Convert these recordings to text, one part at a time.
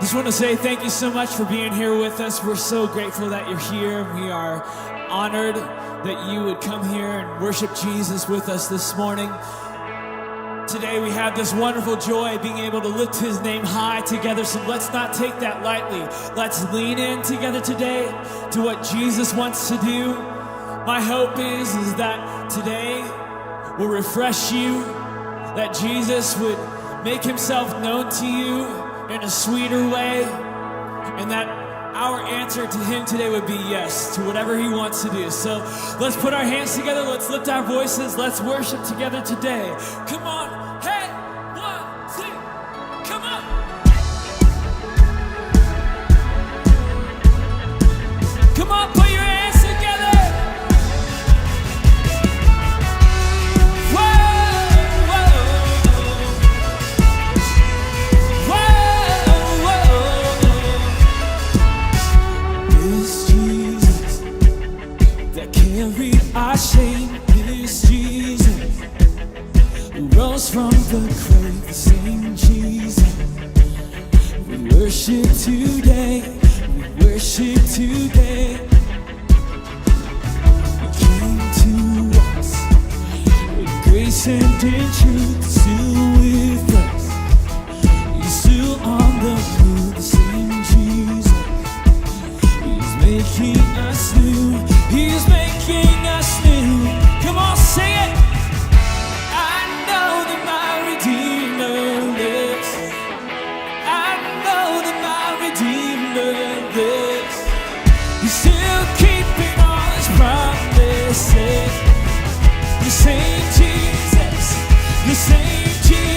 just want to say thank you so much for being here with us. We're so grateful that you're here. We are honored that you would come here and worship Jesus with us this morning. Today we have this wonderful joy being able to lift his name high together, so let's not take that lightly. Let's lean in together today to what Jesus wants to do. My hope is that today will refresh you, that Jesus would make himself known to you in a sweeter way, and that our answer to him today would be yes to whatever he wants to do. So let's put our hands together, let's lift our voices, let's worship together today. Come on, hey, 1, 2, come on. Come on, put your hands together. Carried our shame, this Jesus who rose from the grave, the same Jesus we worship today, we worship today. He came to us with grace and in truth, still with us. He's still on the move, the same Jesus. He's making us new. He's making us new. Come on, sing it. I know that my Redeemer lives. I know that my Redeemer lives. He's still keeping all his promises. The same Jesus, the same Jesus.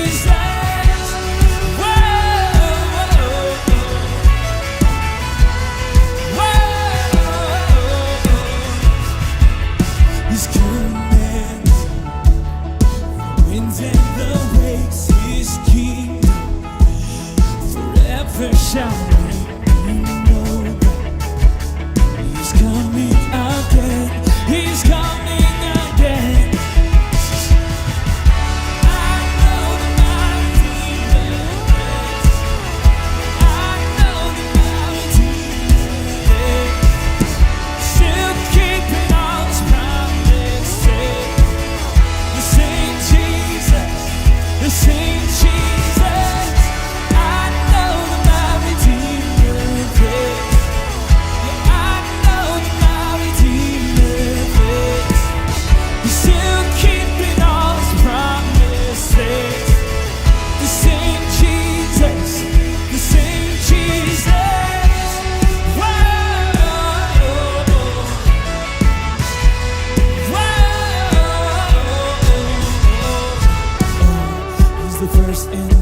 Shall we know that he's coming again? He's coming again. I know that my Redeemer lives. I know that my Redeemer lives. Still keeping all his promises. The same Jesus, the same Jesus. The first and the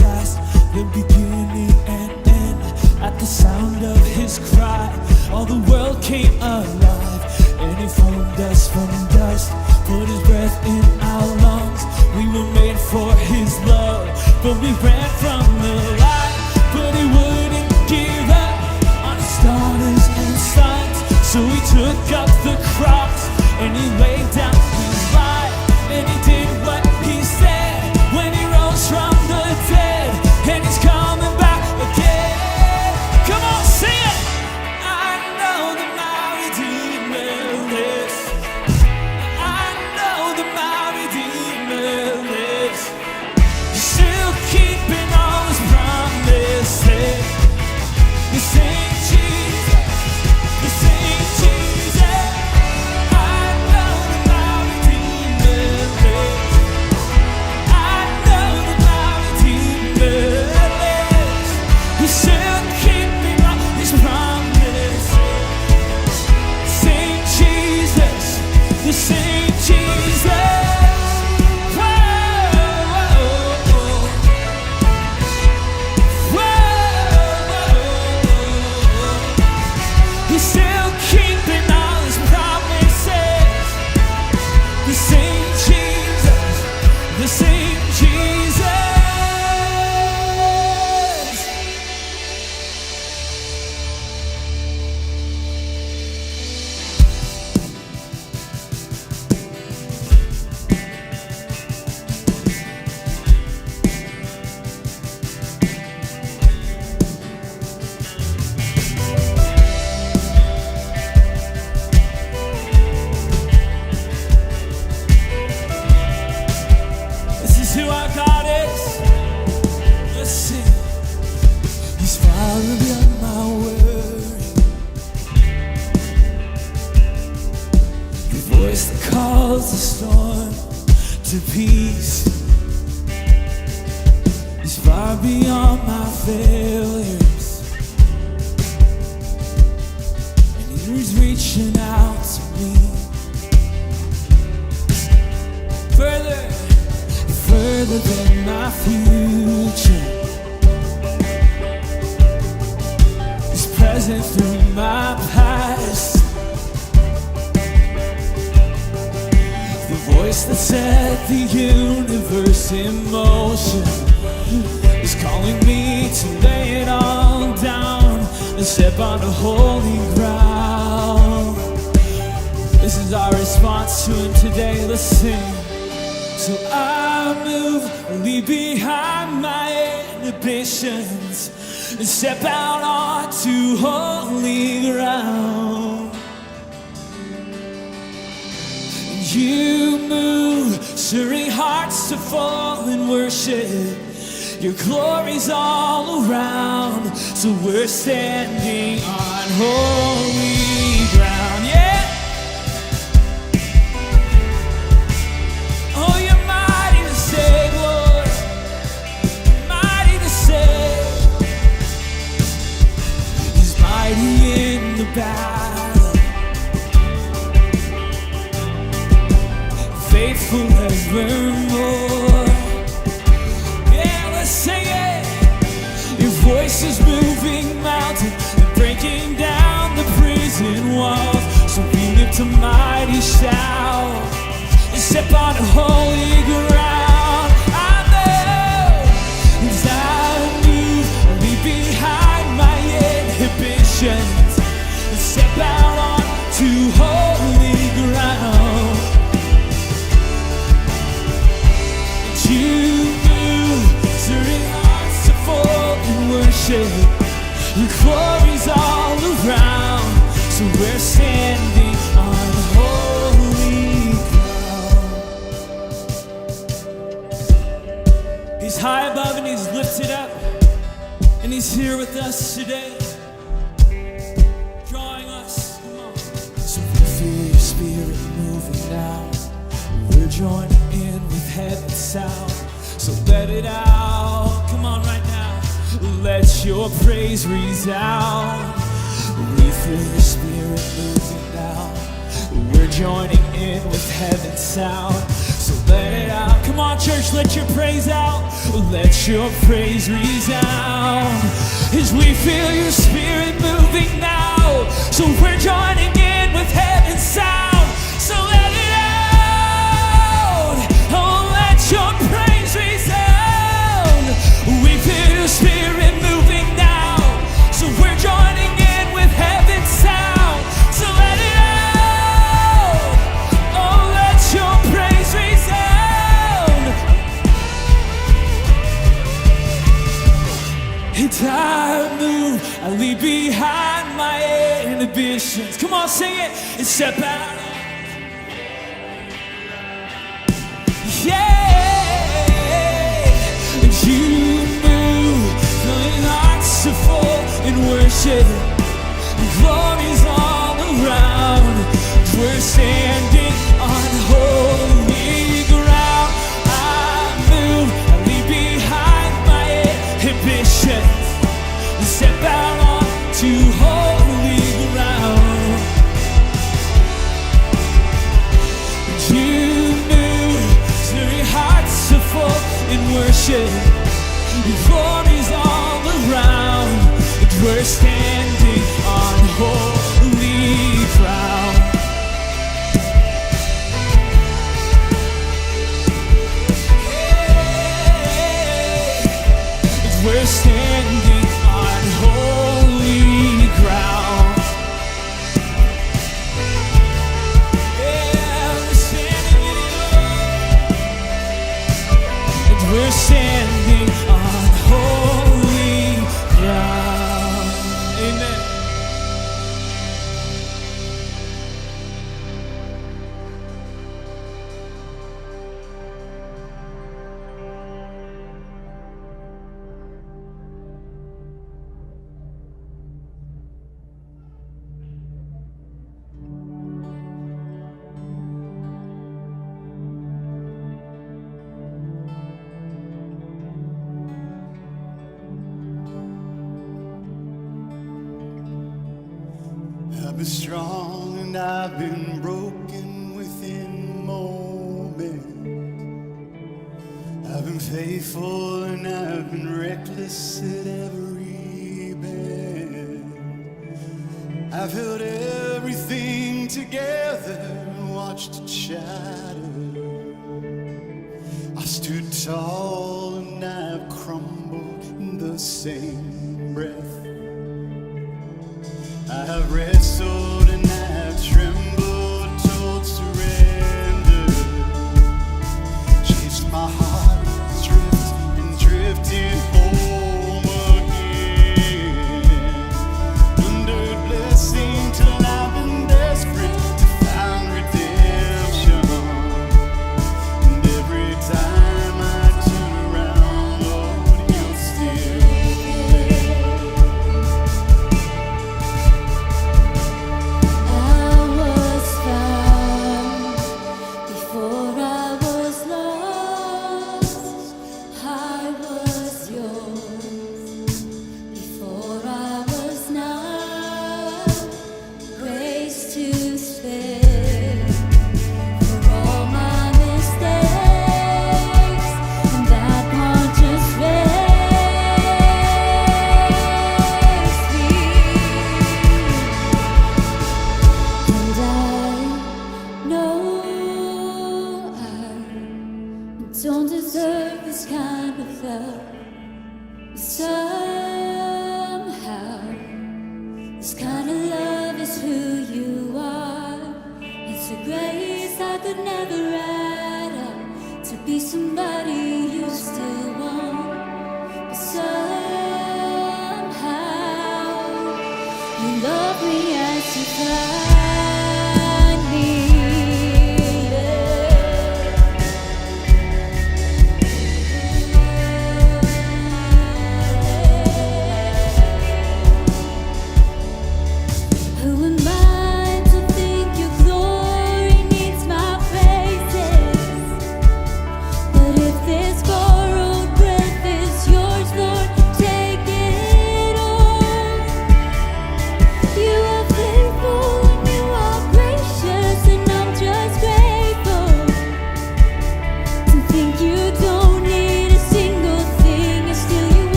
last, the beginning and end. At the sound of his cry, all the world came alive. And he formed us from dust, put his breath in our lungs. We were made for his love, but we ran from the light. But he wouldn't give up on his daughters and sons. So he took up the cross and he laid down his life. And he did what he said when he rose from the dead, and he's coming back again. Come on, sing it. I know that my Redeemer lives. I know that my Redeemer lives. He's still keeping all his promises. The same Jesus, the same Jesus. I know beyond my words. Your voice that calls the storm to peace is far beyond my failures, and He's reaching out to me. Further than my future, He's present through my past. The voice that set the universe in motion is calling me to lay it all down and step on the holy ground. This is our response to Him today. Let's sing. So I move, leave behind my inhibitions, and step out onto holy ground. And you move, stirring hearts to fall in worship. Your glory's all around, so we're standing on holy ground. Yeah. In the battle, faithful evermore. Yeah, let's sing it. Your voice is moving mountains and breaking down the prison walls. So we lift a mighty shout and step on the holy ground. I know as I move, I leave behind my inhibitions and step out onto holy ground. And you move, stirring hearts to fall in worship. Your glory's all around, so we're standing on holy ground. He's high above and He's lifted up, and He's here with us today. Spirit moving now, we're joining in with heaven's sound. So let it out, come on right now. Let your praise resound. We feel your spirit moving now, we're joining in with heaven's sound. So let it out, come on church, let your praise out. Let your praise resound. As we feel your spirit moving now, so we're joining in with heaven's sound. So let it out, oh let your praise resound. We feel your spirit moving now, so we're joining in with heaven's sound. So let it out, oh let your praise resound. And I move, I leave behind my inhibitions. Come on, sing it and step out. Yeah, and you move, filling hearts to fall in worship. Your glory's all around. We're standing on holy ground. I move, I leave behind my inhibitions and step out onto holy ground. And you in worship, your glory's all around, and we're standing on holy ground. Yeah, and we're standing on holy ground. We're standing on holy ground. Amen. strong, and I've been broken within moments. I've been faithful and I've been reckless at every bend. I've held everything together and watched it shatter. I stood tall and I've crumbled in the same breath. I have wrestled and I have trembled, told surrender. Chased my heart, drift and drifted home again. Wondered blessing till I've been desperate to find redemption. And every time I turn around, Lord, you're still there. Don't deserve this kind of love. Somehow, this kind of love is who you are. It's a grace I could never add up to be somebody you still want. But somehow, you love me as you find me.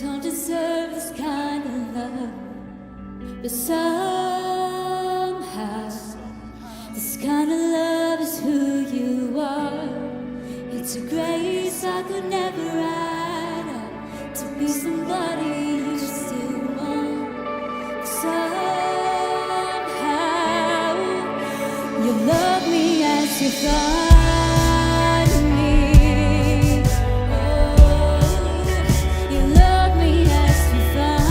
Don't deserve this kind of love, but somehow this kind of love is who you are. It's a grace I could never add up to be somebody you still want. Somehow you love me as you find me. You love me as you find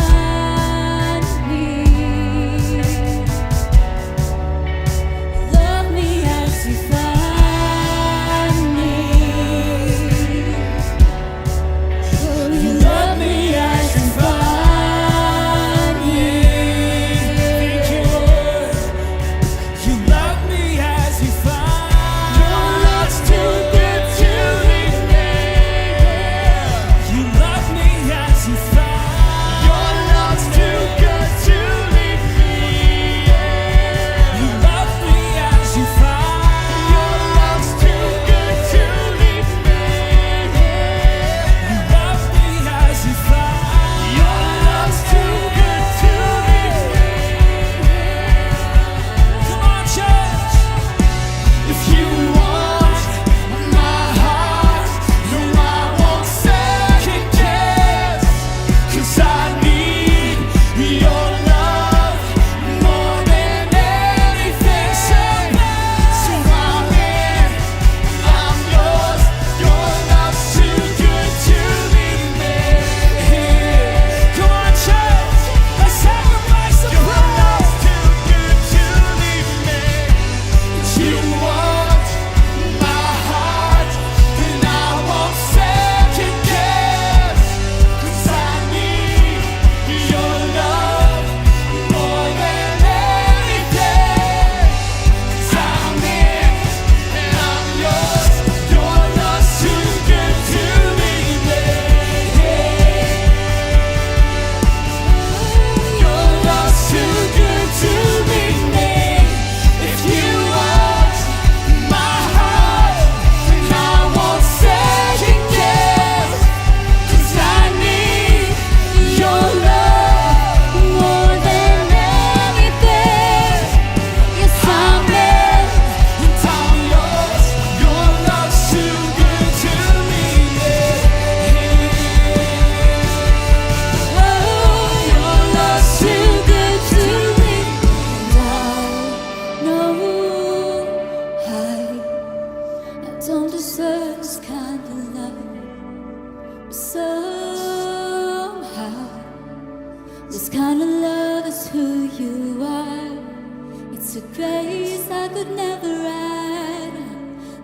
to grace I could never add,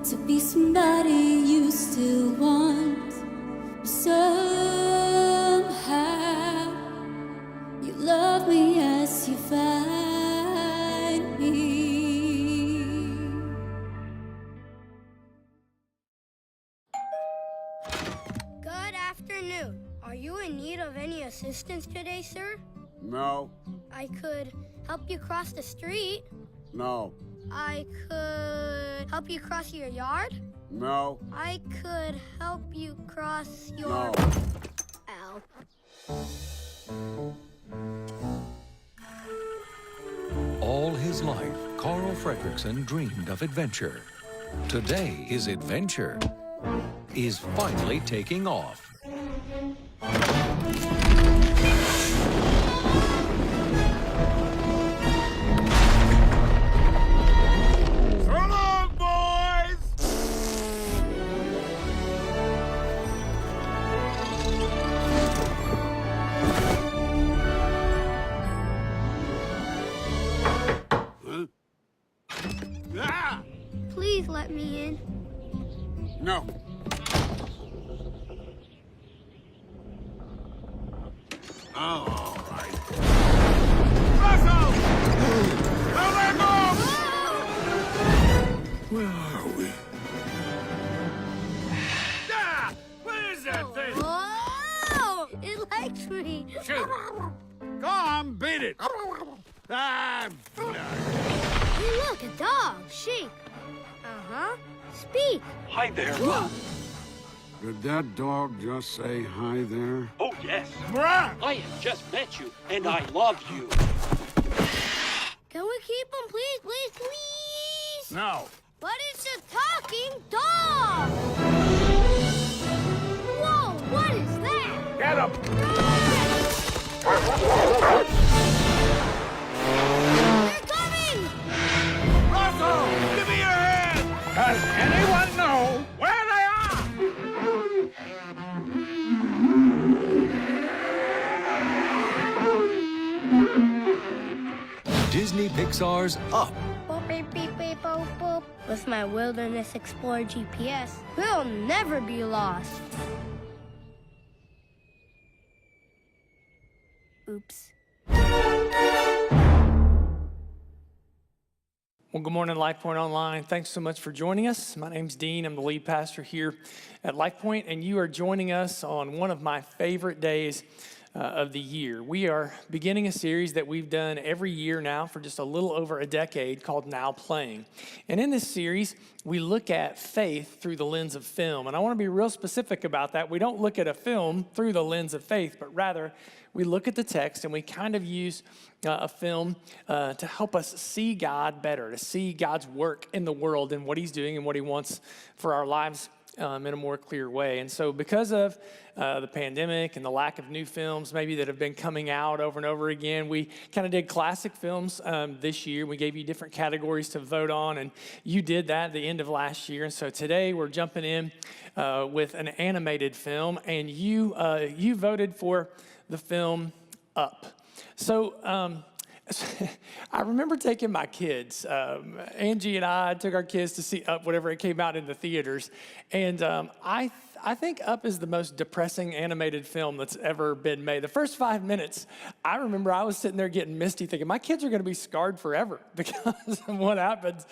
to be somebody you still want. Somehow you love me as you find me. Good afternoon. Are you in need of any assistance today, sir? No. I could help you cross the street. No. I could help you cross your yard. No. I could help you cross your... No. Ow. All his life, Carl Fredrickson dreamed of adventure. Today, his adventure is finally taking off. So long, boys! Huh? Ah! Please let me in. No. Oh, all right. Russell! Now let go! Where are we? Ah! What is that thing? Whoa! It likes me. Shoot! Go on, beat it! Ah! Hey, look, a dog. Sheep. Uh-huh. Speak. Hi there. Did that dog just say hi there? Oh, yes. Bruh! I have just met you, and I love you. Can we keep him, please, please, please? No. But it's a talking dog! Whoa, what is that? Get him! They're coming! Russell! Give me your hand! Does anyone know where they are? Disney Pixar's Up. Boop, beep, beep, beep, boop, boop. With my Wilderness Explorer GPS, we'll never be lost. Oops. Well, good morning, Lifepoint Online. Thanks so much for joining us. My name's Dean. I'm the lead pastor here at Lifepoint, and you are joining us on one of my favorite days of the year. We are beginning a series that we've done every year now for just a little over a decade called Now Playing. And in this series, we look at faith through the lens of film. And I want to be real specific about that. We don't look at a film through the lens of faith, but rather we look at the text and we kind of use a film to help us see God better, to see God's work in the world and what he's doing and what he wants for our lives in a more clear way. And so because of the pandemic and the lack of new films maybe that have been coming out over and over again, we kind of did classic films this year. We gave you different categories to vote on, and you did that at the end of last year. And so today we're jumping in with an animated film, and you voted for the film Up. So I remember taking my kids. Angie and I took our kids to see Up whenever it came out in the theaters. And I think Up is the most depressing animated film that's ever been made. The first 5 minutes, I remember I was sitting there getting misty thinking, my kids are going to be scarred forever because of what happens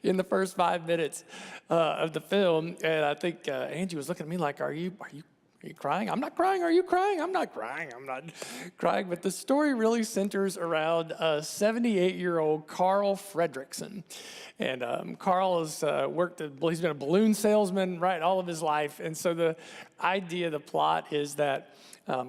in the first 5 minutes of the film. And I think Angie was looking at me like, are you crying? I'm not crying. Are you crying? I'm not crying. I'm not crying. But the story really centers around 78-year-old Carl Fredrickson. And Carl has he's been a balloon salesman, right, all of his life. And so the idea, the plot is that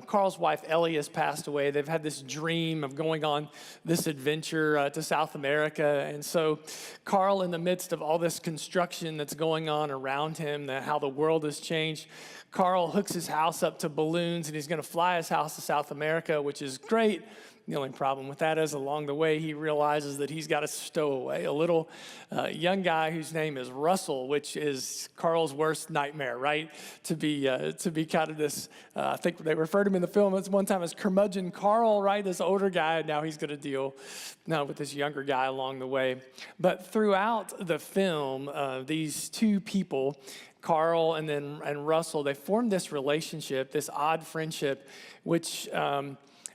Carl's wife, Ellie, has passed away. They've had this dream of going on this adventure to South America. And so Carl, in the midst of all this construction that's going on around him, how the world has changed, Carl hooks his house up to balloons, and he's going to fly his house to South America, which is great. The only problem with that is along the way, he realizes that he's got a stowaway, a little young guy whose name is Russell, which is Carl's worst nightmare, right? To be kind of this, I think they referred to him in the film at one time as curmudgeon Carl, right? This older guy, and now he's going to deal now with this younger guy along the way. But throughout the film, these two people, Carl and Russell, they formed this relationship, this odd friendship, which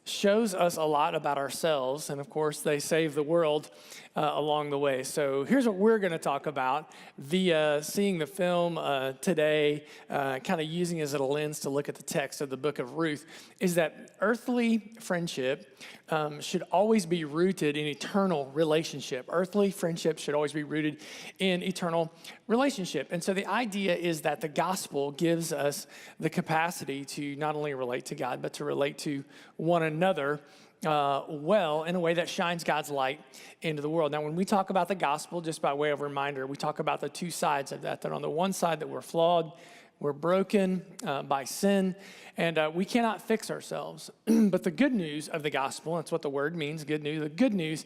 shows us a lot about ourselves. And of course, they save the world along the way. So here's what we're going to talk about via seeing the film today, kind of using it as a lens to look at the text of the book of Ruth, is that earthly friendship should always be rooted in eternal relationship. Earthly friendship should always be rooted in eternal relationship. And so the idea is that the gospel gives us the capacity to not only relate to God, but to relate to one another well in a way that shines God's light into the world. Now, when we talk about the gospel, just by way of reminder, we talk about the two sides of that on the one side that we're flawed, we're broken by sin, and we cannot fix ourselves. But the good news of the gospel, that's what the word means, good news. The good news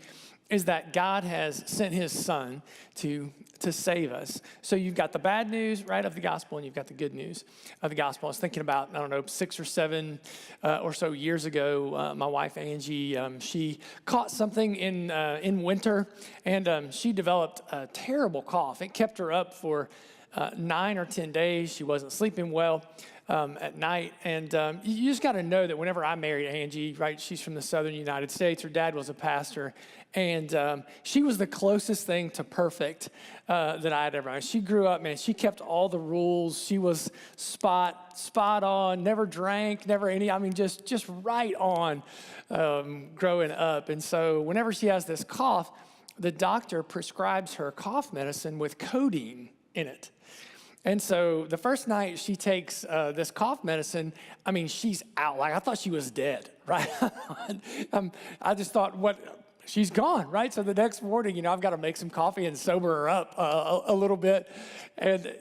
is that God has sent his son to save us. So you've got the bad news, right, of the gospel, and you've got the good news of the gospel. I was thinking about, 6 or 7 or so years ago, my wife, Angie, she caught something in winter, and she developed a terrible cough. It kept her up for 9 or 10 days. She wasn't sleeping well at night. And you just got to know that whenever I married Angie, right, she's from the southern United States. Her dad was a pastor. And she was the closest thing to perfect that I had ever known. She grew up, man, she kept all the rules. She was spot on, never drank, never any, just right on growing up. And so whenever she has this cough, the doctor prescribes her cough medicine with codeine in it. And so the first night she takes this cough medicine, she's out. Like, I thought she was dead, right? I just thought, she's gone, right? So the next morning, I've got to make some coffee and sober her up a little bit. And,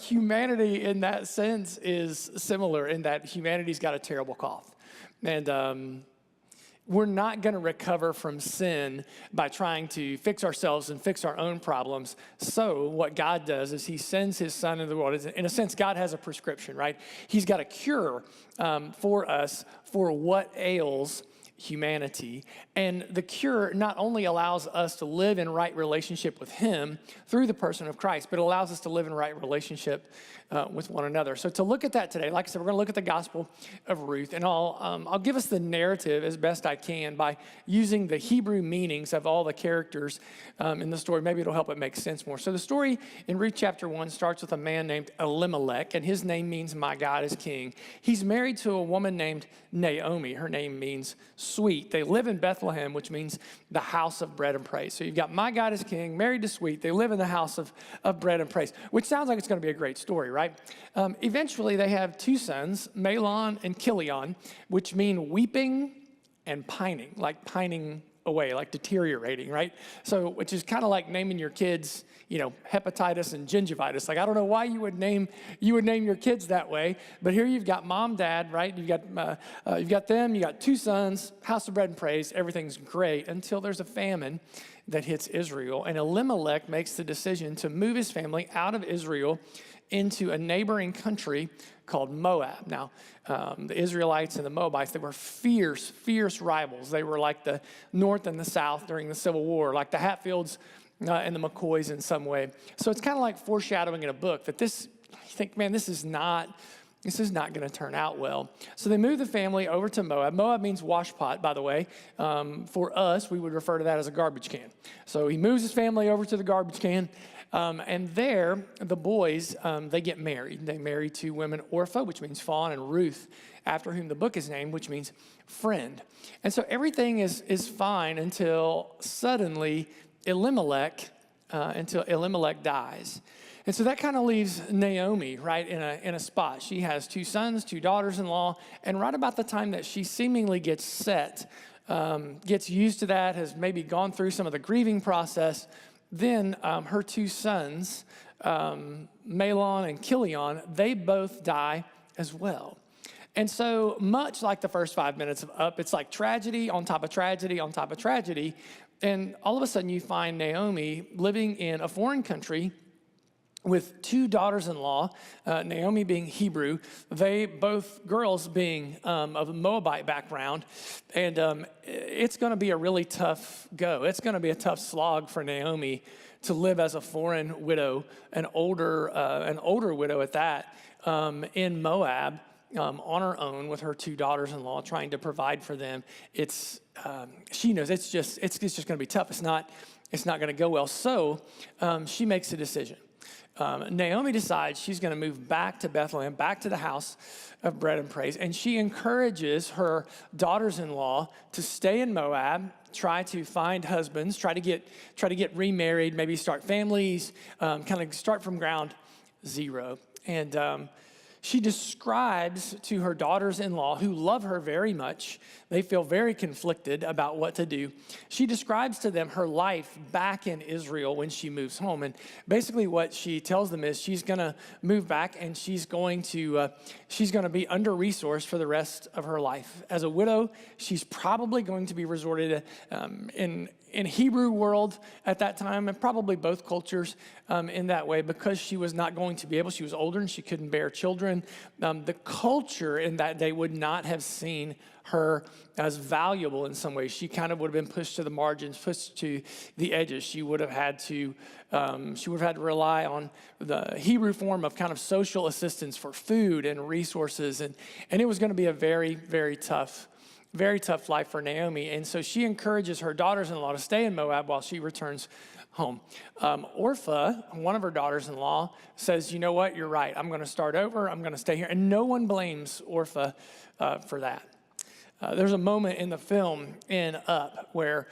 humanity in that sense is similar in that humanity's got a terrible cough. And we're not going to recover from sin by trying to fix ourselves and fix our own problems. So what God does is he sends his son into the world. In a sense, God has a prescription, right? He's got a cure for us for what ails humanity. And the cure not only allows us to live in right relationship with him through the person of Christ, but it allows us to live in right relationship with one another. So to look at that today, like I said, we're going to look at the gospel of Ruth, and I'll give us the narrative as best I can by using the Hebrew meanings of all the characters in the story. Maybe it'll help it make sense more. So the story in Ruth chapter 1 starts with a man named Elimelech, and his name means my God is king. He's married to a woman named Naomi. Her name means sweet. They live in Bethlehem, which means the house of bread and praise. So you've got my God is king, married to sweet. They live in the house of bread and praise, which sounds like it's going to be a great story, right? Eventually, they have 2 sons, Mahlon and Chilion, which mean weeping and pining, like pining away, like deteriorating, right? So, which is kind of like naming your kids, hepatitis and gingivitis. Like, I don't know why you would name your kids that way, but here you've got mom, dad, right? You've got them, you got 2 sons, house of bread and praise, everything's great until there's a famine that hits Israel. And Elimelech makes the decision to move his family out of Israel into a neighboring country called Moab. Now, the Israelites and the Moabites, they were fierce rivals. They were like the North and the South during the Civil War, like the Hatfields and the McCoys in some way. So it's kind of like foreshadowing in a book that you think, man, this is not going to turn out well. So they move the family over to Moab. Moab means washpot, by the way. For us, we would refer to that as a garbage can. So he moves his family over to the garbage can. And there, the boys, they get married. They marry 2 women, Orpah, which means fawn, and Ruth, after whom the book is named, which means friend. And so everything is fine until suddenly Elimelech dies. And so that kind of leaves Naomi, right, in a spot. She has 2 sons, 2 daughters-in-law, and right about the time that she seemingly gets used to that, has maybe gone through some of the grieving process, then her 2 sons, Mahlon and Chilion, they both die as well. And so much like the first 5 minutes of Up, it's like tragedy on top of tragedy on top of tragedy. And all of a sudden you find Naomi living in a foreign country with two daughters-in-law, Naomi being Hebrew, they both girls being of a Moabite background. And it's going to be a really tough go. It's going to be a tough slog for Naomi to live as a foreign widow, an older widow at that, in Moab, on her own with her two daughters-in-law, trying to provide for them. She knows it's just going to be tough. It's not going to go well. So she makes a decision. Naomi decides she's going to move back to Bethlehem, back to the house of bread and praise, and she encourages her daughters-in-law to stay in Moab, try to find husbands, try to get remarried, maybe start families, kind of start from ground zero. And she describes to her daughters-in-law, who love her very much, they feel very conflicted about what to do. She describes to them her life back in Israel when she moves home. And basically what she tells them is she's going to move back and she's going to be under-resourced for the rest of her life. As a widow, she's probably going to be resorted in Hebrew world at that time, and probably both cultures in that way, because she was not going to be able, she was older and she couldn't bear children. The culture in that day would not have seen her as valuable in some ways. She kind of would have been pushed to the margins, pushed to the edges. She would have had to rely on the Hebrew form of kind of social assistance for food and resources. And it was going to be a very, very tough life for Naomi. And so she encourages her daughters-in-law to stay in Moab while she returns home. Orpah, one of her daughters-in-law, says, you know what, you're right. I'm going to start over. I'm going to stay here. And no one blames Orpah for that. There's a moment in the film in Up where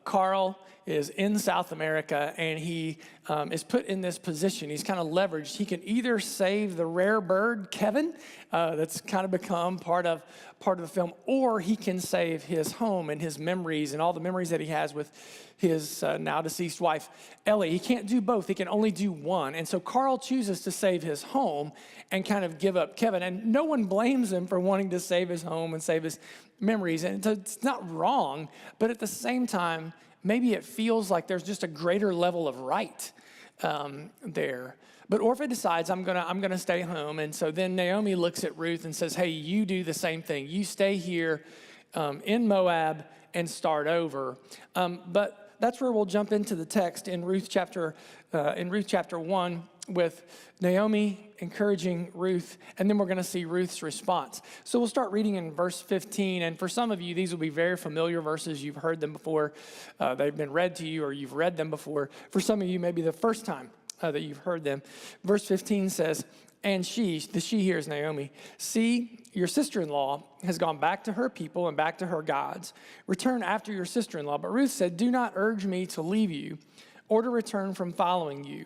Carl is in South America and he is put in this position. He's kind of leveraged. He can either save the rare bird, Kevin, that's kind of become part of the film, or he can save his home and his memories and all the memories that he has with his now deceased wife, Ellie. He can't do both. He can only do one. And so Carl chooses to save his home and kind of give up Kevin. And no one blames him for wanting to save his home and save his memories. And it's not wrong, but at the same time, maybe it feels like there's just a greater level of right there. But Orpah decides, I'm gonna stay home. And so then Naomi looks at Ruth and says, hey, you do the same thing. You stay here in Moab and start over. But that's where we'll jump into the text in Ruth chapter 1 with Naomi encouraging Ruth, and then we're going to see Ruth's response. So we'll start reading in verse 15, and for some of you, these will be very familiar verses. You've heard them before. They've been read to you, or you've read them before. For some of you, maybe the first time that you've heard them. Verse 15 says, and she here is Naomi, see, your sister-in-law has gone back to her people and back to her gods. Return after your sister-in-law. But Ruth said, do not urge me to leave you or to return from following you.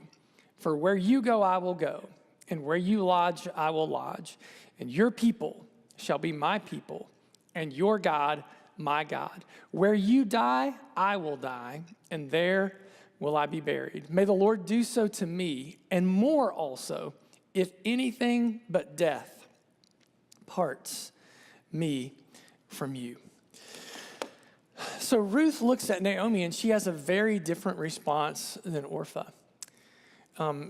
For where you go, I will go, and where you lodge, I will lodge. And your people shall be my people, and your God, my God. Where you die, I will die, and there will I be buried. May the Lord do so to me, and more also, if anything but death parts me from you. So Ruth looks at Naomi, and she has a very different response than Orpah.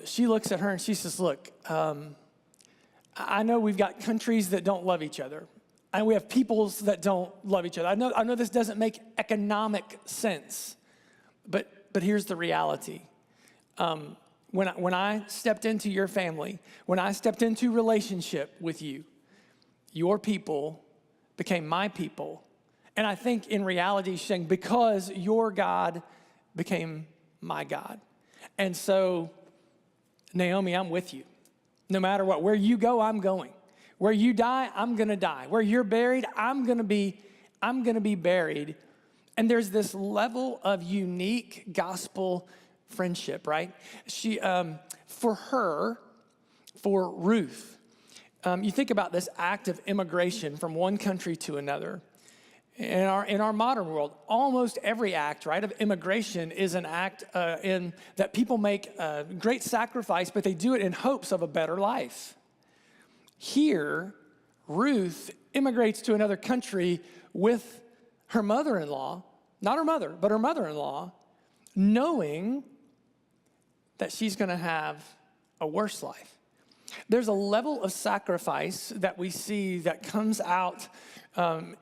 She looks at her and she says, look, I know we've got countries that don't love each other, and we have peoples that don't love each other. I know this doesn't make economic sense, but here's the reality. When I stepped into your family, when I stepped into relationship with you, your people became my people. And I think in reality, she's saying, because your God became my God. And so, Naomi, I'm with you. No matter what, where you go, I'm going. Where you die, I'm gonna die. Where you're buried, I'm gonna be buried. And there's this level of unique gospel friendship, right? For Ruth, you think about this act of immigration from one country to another. In our modern world, almost every act, right, of immigration is an act that people make great sacrifice, but they do it in hopes of a better life. Here, Ruth immigrates to another country with her mother-in-law, not her mother, but her mother-in-law, knowing that she's going to have a worse life. There's a level of sacrifice that we see that comes out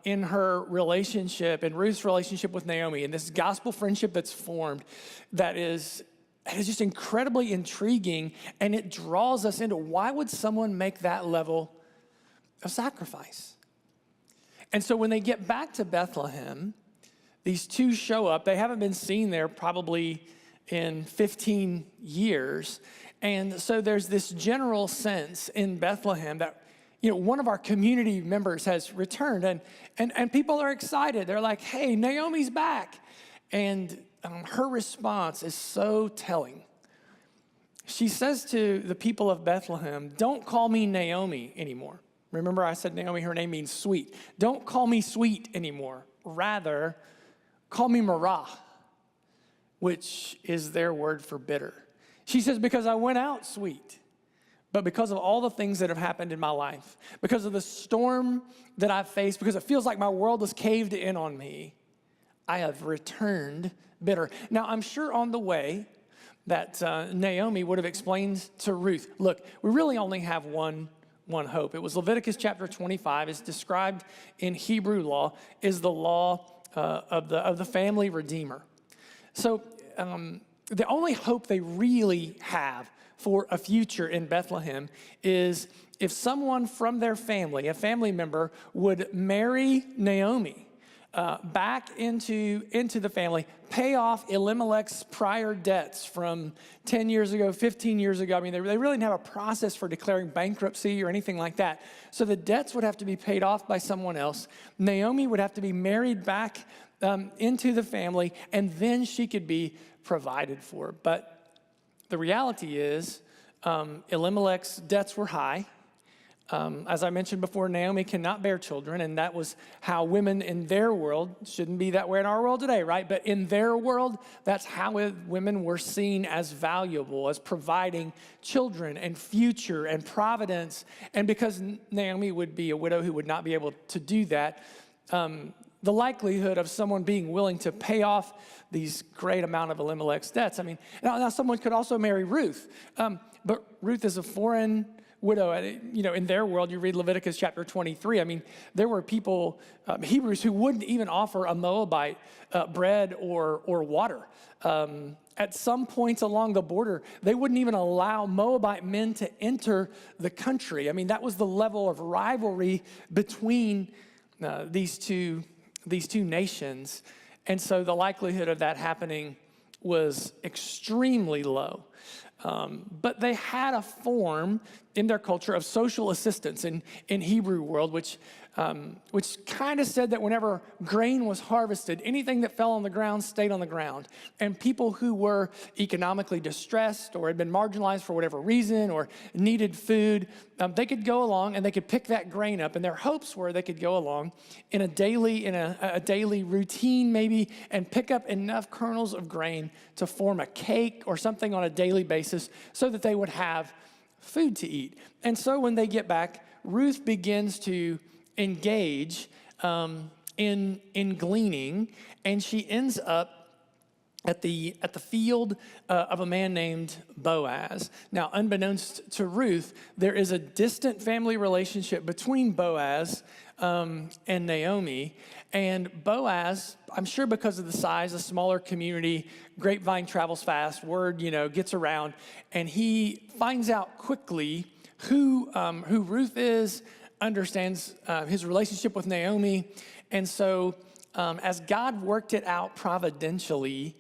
in her relationship, in Ruth's relationship with Naomi, and this gospel friendship that's formed that is just incredibly intriguing, and it draws us into why would someone make that level of sacrifice? And so when they get back to Bethlehem, these two show up. They haven't been seen there probably in 15 years. And so there's this general sense in Bethlehem that, one of our community members has returned, and people are excited. They're like, hey, Naomi's back. And her response is so telling. She says to the people of Bethlehem, don't call me Naomi anymore. Remember I said Naomi, her name means sweet. Don't call me sweet anymore. Rather, call me Marah, which is their word for bitter. She says, because I went out sweet, but because of all the things that have happened in my life, because of the storm that I've faced, because it feels like my world has caved in on me, I have returned bitter. Now, I'm sure on the way that Naomi would have explained to Ruth, look, we really only have one hope. It was Leviticus chapter 25. It's described in Hebrew law is the law of the family redeemer. So the only hope they really have for a future in Bethlehem is if someone from their family, a family member, would marry Naomi back into the family, pay off Elimelech's prior debts from 10 years ago, 15 years ago. I mean, they really didn't have a process for declaring bankruptcy or anything like that. So the debts would have to be paid off by someone else. Naomi would have to be married back into the family, and then she could be provided for. But the reality is Elimelech's debts were high. As I mentioned before, Naomi cannot bear children, and that was how women in their world, shouldn't be that way in our world today, right? But in their world, that's how women were seen as valuable, as providing children and future and providence. And because Naomi would be a widow who would not be able to do that, the likelihood of someone being willing to pay off these great amount of Elimelech's debts. I mean, now someone could also marry Ruth, but Ruth is a foreign widow. In their world, you read Leviticus chapter 23. I mean, there were people, Hebrews, who wouldn't even offer a Moabite bread or water. At some points along the border, they wouldn't even allow Moabite men to enter the country. I mean, that was the level of rivalry between these two nations. And so the likelihood of that happening was extremely low. But they had a form in their culture of social assistance in Hebrew world, which kind of said that whenever grain was harvested, anything that fell on the ground stayed on the ground. And people who were economically distressed or had been marginalized for whatever reason or needed food, they could go along and they could pick that grain up. And their hopes were they could go along in a daily routine maybe and pick up enough kernels of grain to form a cake or something on a daily basis so that they would have food to eat. And so when they get back, Ruth begins to engage in gleaning, and she ends up at the field of a man named Boaz. Now, unbeknownst to Ruth, there is a distant family relationship between Boaz and Naomi. And Boaz, I'm sure because of the size, a smaller community, grapevine travels fast, word, gets around, and he finds out quickly who Ruth is, understands his relationship with Naomi. And so as God worked it out providentially,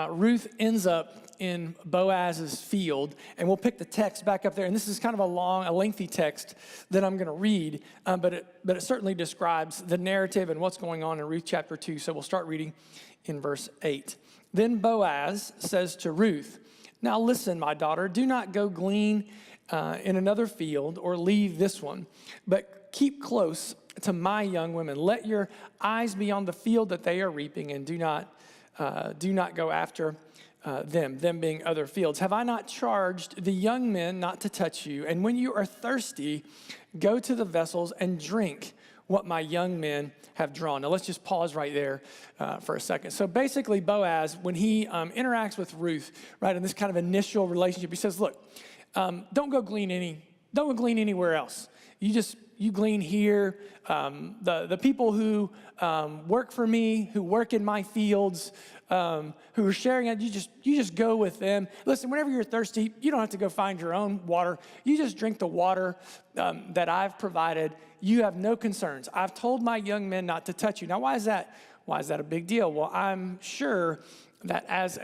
Ruth ends up in Boaz's field, and we'll pick the text back up there. And this is kind of a lengthy text that I'm going to read, but it certainly describes the narrative and what's going on in Ruth chapter 2. So we'll start reading in verse 8. Then Boaz says to Ruth, "Now listen, my daughter, do not go glean in another field or leave this one, but keep close to my young women. Let your eyes be on the field that they are reaping, and do not do not go after them being other fields. Have I not charged the young men not to touch you? And when you are thirsty, go to the vessels and drink what my young men have drawn. Now let's just pause right there for a second. So basically Boaz, when he interacts with Ruth, right, in this kind of initial relationship, he says, look, don't go glean anywhere else. You glean here. The people who work for me, who work in my fields, who are sharing it, you just go with them. Listen, whenever you're thirsty, you don't have to go find your own water. You just drink the water that I've provided. You have no concerns. I've told my young men not to touch you. Now, why is that? Why is that a big deal? Well, I'm sure that as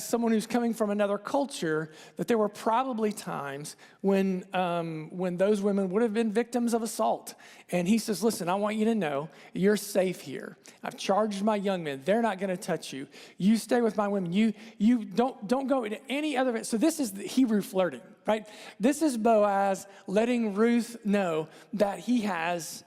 someone who's coming from another culture, that there were probably times when those women would have been victims of assault. And he says, listen, I want you to know you're safe here. I've charged my young men. They're not going to touch you. You stay with my women. You don't go into any other. So this is the Hebrew flirting, right? This is Boaz letting Ruth know that he has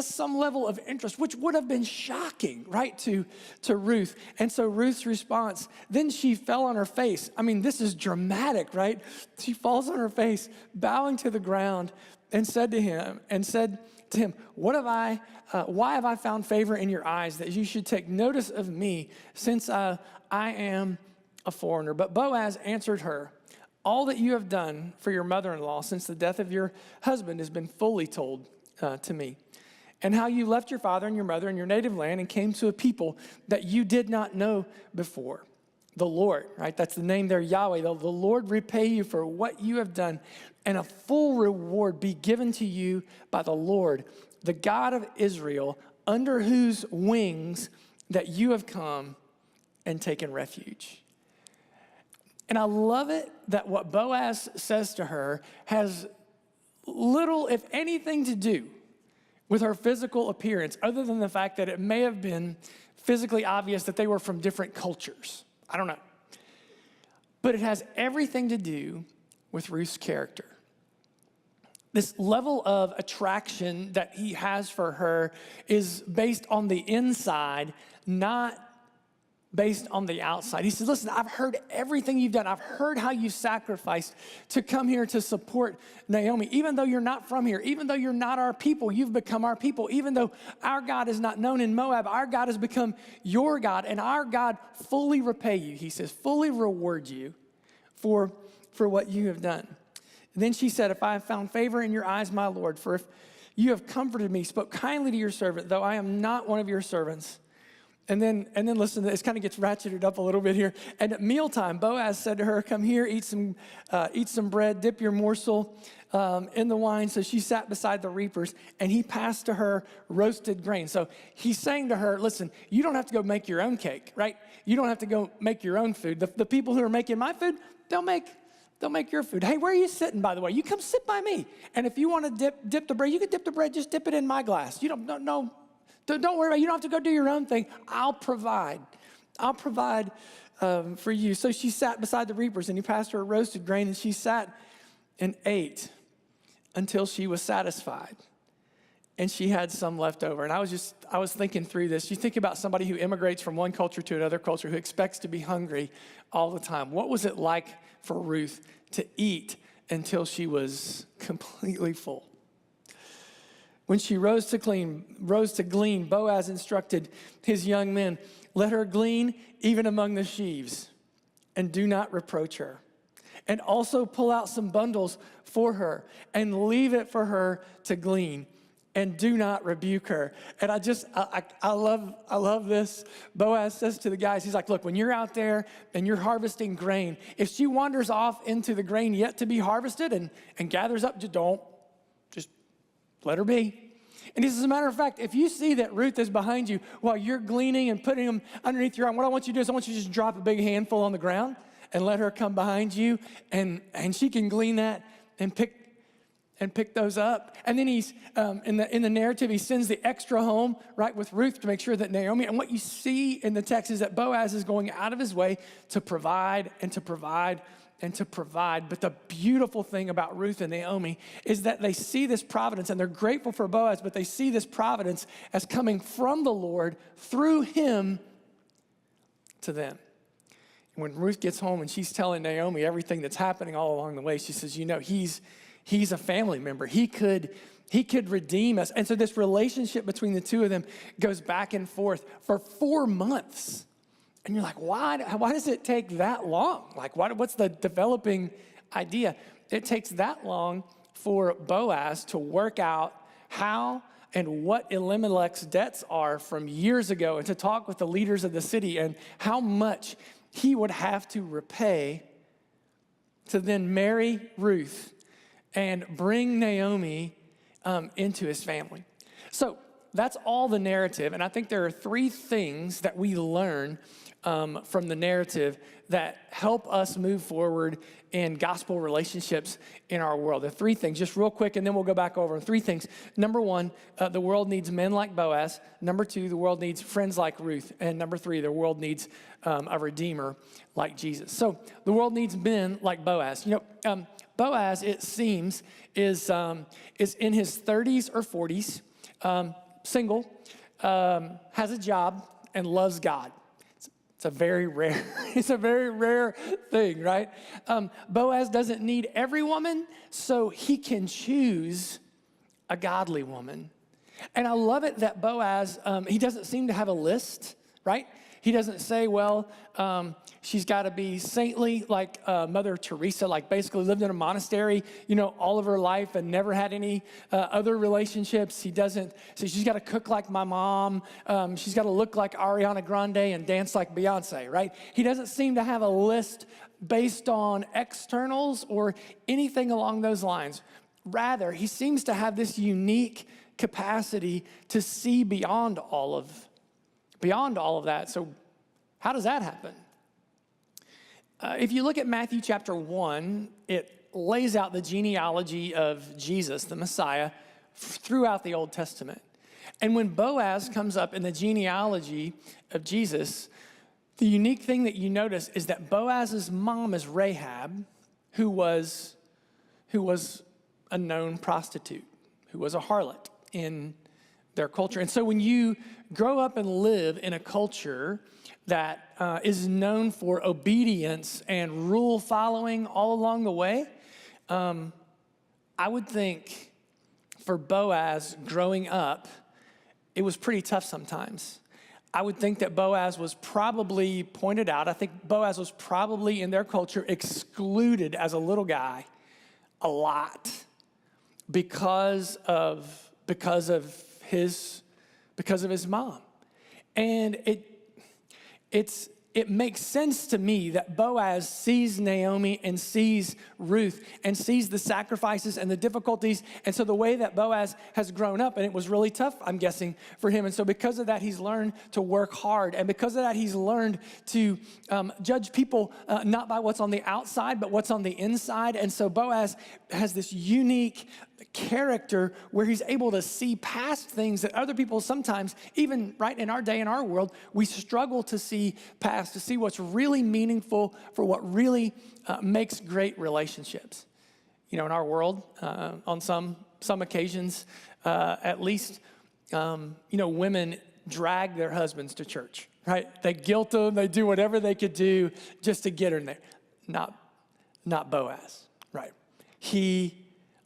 some level of interest, which would have been shocking, right, to Ruth. And so Ruth's response, then she fell on her face. I mean, this is dramatic, right? She falls on her face, bowing to the ground, and said to him, why have I found favor in your eyes that you should take notice of me, since I am a foreigner? But Boaz answered her, all that you have done for your mother-in-law since the death of your husband has been fully told to me, and how you left your father and your mother and your native land and came to a people that you did not know before. The Lord, right? That's the name there, Yahweh. The Lord repay you for what you have done, and a full reward be given to you by the Lord, the God of Israel, under whose wings that you have come and taken refuge. And I love it that what Boaz says to her has little, if anything, to do with her physical appearance, other than the fact that it may have been physically obvious that they were from different cultures. I don't know. But it has everything to do with Ruth's character. This level of attraction that he has for her is based on the inside, not based on the outside. He says, listen, I've heard everything you've done. I've heard how you sacrificed to come here to support Naomi. Even though you're not from here, even though you're not our people, you've become our people. Even though our God is not known in Moab, our God has become your God, and our God fully repay you. He says, fully reward you for what you have done. And then she said, if I have found favor in your eyes, my Lord, for if you have comforted me, spoke kindly to your servant, though I am not one of your servants. And then listen, this kind of gets ratcheted up a little bit here. And at mealtime, Boaz said to her, come here, eat some bread, dip your morsel in the wine. So she sat beside the reapers, and he passed to her roasted grain. So he's saying to her, listen, you don't have to go make your own cake, right? You don't have to go make your own food. The people who are making my food, they'll make your food. Hey, where are you sitting, by the way? You come sit by me. And if you want to dip the bread, you can dip the bread, just dip it in my glass. You don't worry about it. You don't have to go do your own thing. I'll provide for you. So she sat beside the reapers, and he passed her a roasted grain, and she sat and ate until she was satisfied. And she had some left over. And I was thinking through this. You think about somebody who immigrates from one culture to another culture, who expects to be hungry all the time. What was it like for Ruth to eat until she was completely full? When she rose to glean, Boaz instructed his young men, let her glean even among the sheaves, and do not reproach her. And also pull out some bundles for her, and leave it for her to glean, and do not rebuke her. And I love this. Boaz says to the guys, he's like, look, when you're out there and you're harvesting grain, if she wanders off into the grain yet to be harvested and gathers up, just let her be. And he says, as a matter of fact, if you see that Ruth is behind you while you're gleaning and putting them underneath your arm, what I want you to do is I want you to just drop a big handful on the ground and let her come behind you, and she can glean that and pick those up. And then he's, in the narrative, he sends the extra home, right, with Ruth to make sure that Naomi, and what you see in the text is that Boaz is going out of his way to provide and to provide. But the beautiful thing about Ruth and Naomi is that they see this providence, and they're grateful for Boaz, but they see this providence as coming from the Lord through him to them. And when Ruth gets home and she's telling Naomi everything that's happening all along the way, she says, he's a family member. He could redeem us. And so this relationship between the two of them goes back and forth for 4 months. And you're like, why does it take that long? Like, what's the developing idea? It takes that long for Boaz to work out how and what Elimelech's debts are from years ago, and to talk with the leaders of the city and how much he would have to repay to then marry Ruth and bring Naomi into his family. So that's all the narrative. And I think there are 3 things that we learn from the narrative that help us move forward in gospel relationships in our world. The 3 things, just real quick, and then we'll go back over 3 things. Number 1, the world needs men like Boaz. Number 2, the world needs friends like Ruth. And number 3, the world needs a redeemer like Jesus. So the world needs men like Boaz. Boaz, it seems, is in his 30s or 40s, single, has a job, and loves God. It's a very rare thing, right? Boaz doesn't need every woman, so he can choose a godly woman. And I love it that Boaz, he doesn't seem to have a list, right? He doesn't say, well, she's got to be saintly like Mother Teresa, like basically lived in a monastery, all of her life and never had any other relationships. He doesn't say she's got to cook like my mom. She's got to look like Ariana Grande and dance like Beyonce, right? He doesn't seem to have a list based on externals or anything along those lines. Rather, he seems to have this unique capacity to see beyond all of that. So how does that happen? If you look at Matthew chapter 1, it lays out the genealogy of Jesus, the Messiah, throughout the Old Testament. And when Boaz comes up in the genealogy of Jesus, the unique thing that you notice is that Boaz's mom is Rahab, who was a known prostitute, who was a harlot in their culture. And so when you grow up and live in a culture that is known for obedience and rule following all along the way, I would think for Boaz growing up, it was pretty tough sometimes. I would think that Boaz was probably pointed out. I think Boaz was probably in their culture excluded as a little guy a lot because of his mom. And it makes sense to me that Boaz sees Naomi and sees Ruth and sees the sacrifices and the difficulties. And so the way that Boaz has grown up, and it was really tough, I'm guessing, for him. And so because of that, he's learned to work hard. And because of that, he's learned to judge people not by what's on the outside, but what's on the inside. And so Boaz has this unique character where he's able to see past things that other people sometimes, even right in our day, in our world, we struggle to see past, to see what's really meaningful for what really makes great relationships. In our world, on some occasions, at least, women drag their husbands to church, right? They guilt them, they do whatever they could do just to get her in there. Not Boaz, right? He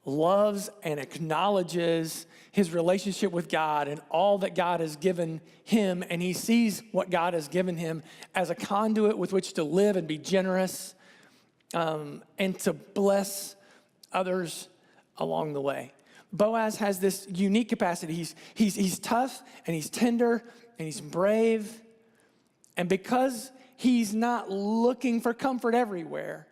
loves and acknowledges his relationship with God and all that God has given him, and he sees what God has given him as a conduit with which to live and be generous and to bless others along the way. Boaz has this unique capacity. He's tough and he's tender and he's brave, and because he's not looking for comfort everywhere,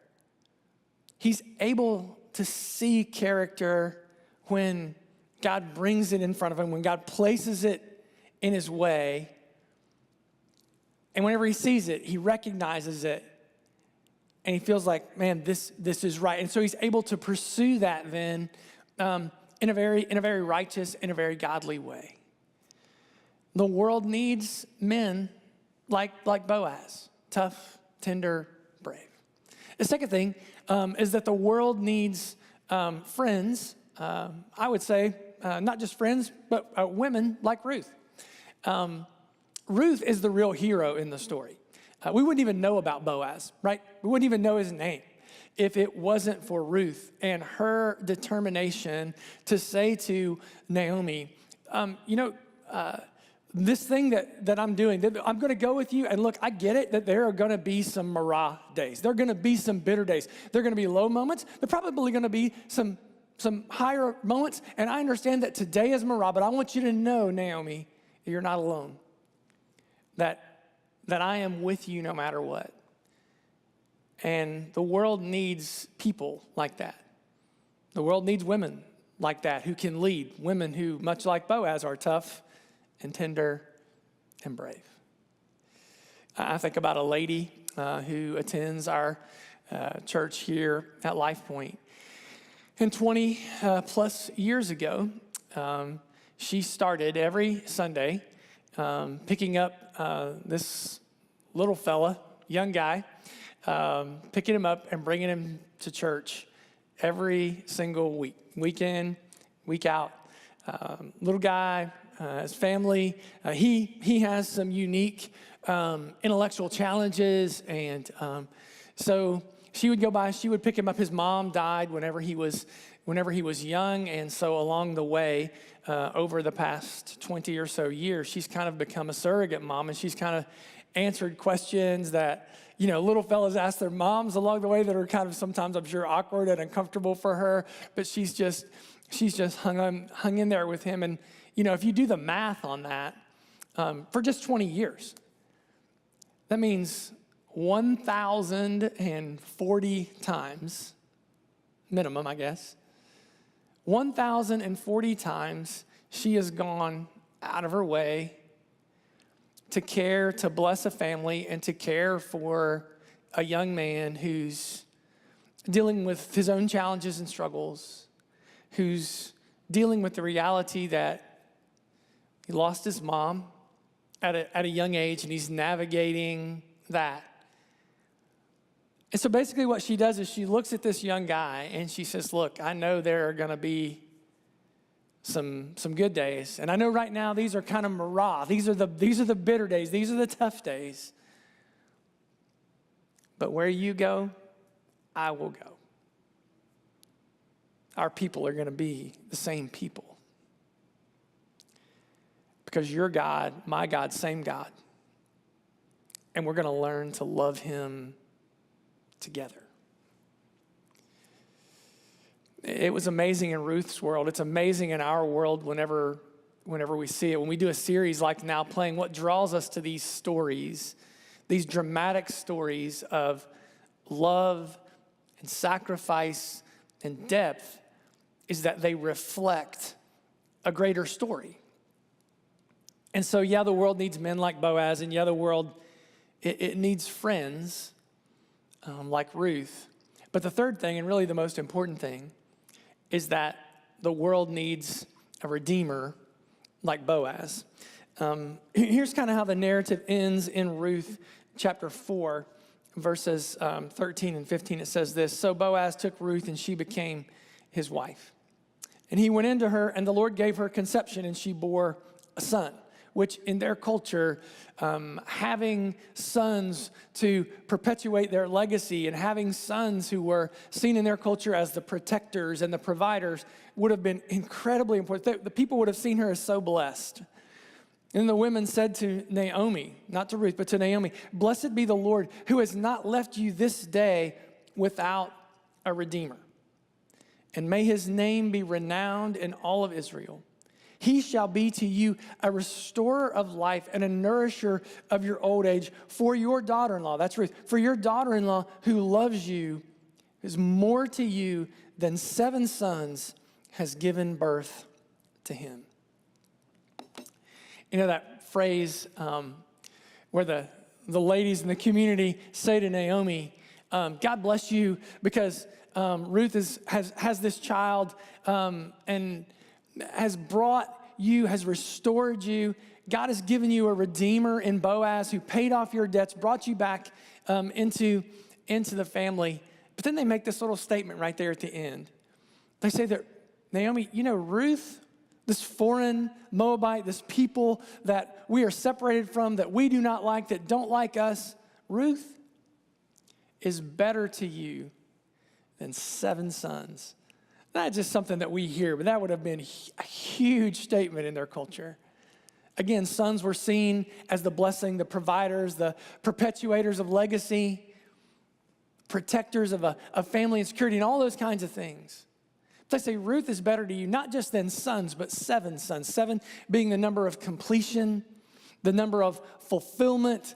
he's able to see character when God brings it in front of him, when God places it in his way. And whenever he sees it, he recognizes it, and he feels like, man, this is right. And so he's able to pursue that then in a very righteous, in a very godly way. The world needs men like Boaz, tough, tender, brave. The second thing is that the world needs friends. I would say not just friends, but women like Ruth. Ruth is the real hero in the story. We wouldn't even know about Boaz, right? We wouldn't even know his name if it wasn't for Ruth and her determination to say to Naomi, this thing that I'm doing, I'm going to go with you. And look, I get it that there are going to be some Marah days. There are going to be some bitter days. There are going to be low moments. There are probably going to be some higher moments. And I understand that today is Marah, but I want you to know, Naomi, you're not alone. That I am with you no matter what. And the world needs people like that. The world needs women like that who can lead. Women who, much like Boaz, are tough and tender and brave. I think about a lady who attends our church here at Lifepoint. And 20 plus years ago, she started every Sunday picking up this little fella, young guy, picking him up and bringing him to church every single week, week in, week out. Little guy, his family, he has some unique intellectual challenges, and so she would go by, she would pick him up. His mom died whenever he was young, and so along the way, over the past 20 or so years, she's kind of become a surrogate mom, and she's kind of answered questions that, little fellas ask their moms along the way that are kind of sometimes, I'm sure, awkward and uncomfortable for her, but she's just hung in there with him. And, if you do the math on that, for just 20 years, that means 1,040 times, minimum, I guess, 1,040 times she has gone out of her way to care, to bless a family, and to care for a young man who's dealing with his own challenges and struggles, who's dealing with the reality that he lost his mom at a young age, and he's navigating that. And so basically what she does is she looks at this young guy and she says, look, I know there are going to be some good days. And I know right now these are kind of Marah. These are the bitter days. These are the tough days. But where you go, I will go. Our people are going to be the same people. Because your God, my God, same God. And we're going to learn to love him together. It was amazing in Ruth's world. It's amazing in our world whenever we see it. When we do a series like Now Playing, what draws us to these stories, these dramatic stories of love and sacrifice and depth, is that they reflect a greater story. And so, the world needs men like Boaz, and the world, it needs friends like Ruth. But the third thing, and really the most important thing, is that the world needs a redeemer like Boaz. Here's kind of how the narrative ends in Ruth chapter 4, verses 13 and 15. It says this: So Boaz took Ruth, and she became his wife. And he went into her, and the Lord gave her conception, and she bore a son. Which in their culture, having sons to perpetuate their legacy and having sons who were seen in their culture as the protectors and the providers would have been incredibly important. The people would have seen her as so blessed. And the women said to Naomi, not to Ruth, but to Naomi, "Blessed be the Lord who has not left you this day without a redeemer. And may his name be renowned in all of Israel. He shall be to you a restorer of life and a nourisher of your old age for your daughter-in-law." That's Ruth. "For your daughter-in-law who loves you, is more to you than 7 sons, has given birth to him." That phrase where the ladies in the community say to Naomi, "God bless you," because Ruth has this child and has brought you, has restored you. God has given you a redeemer in Boaz who paid off your debts, brought you back into into the family, but then they make this little statement right there at the end. They say that, Naomi, you know, Ruth, this foreign Moabite, this people that we are separated from, that we do not like, that don't like us, Ruth is better to you than 7 sons. Not just something that we hear, but that would have been a huge statement in their culture. Again, sons were seen as the blessing, the providers, the perpetuators of legacy, protectors of a family and security, and all those kinds of things. They say Ruth is better to you, not just than sons, but 7 sons. 7 being the number of completion, the number of fulfillment.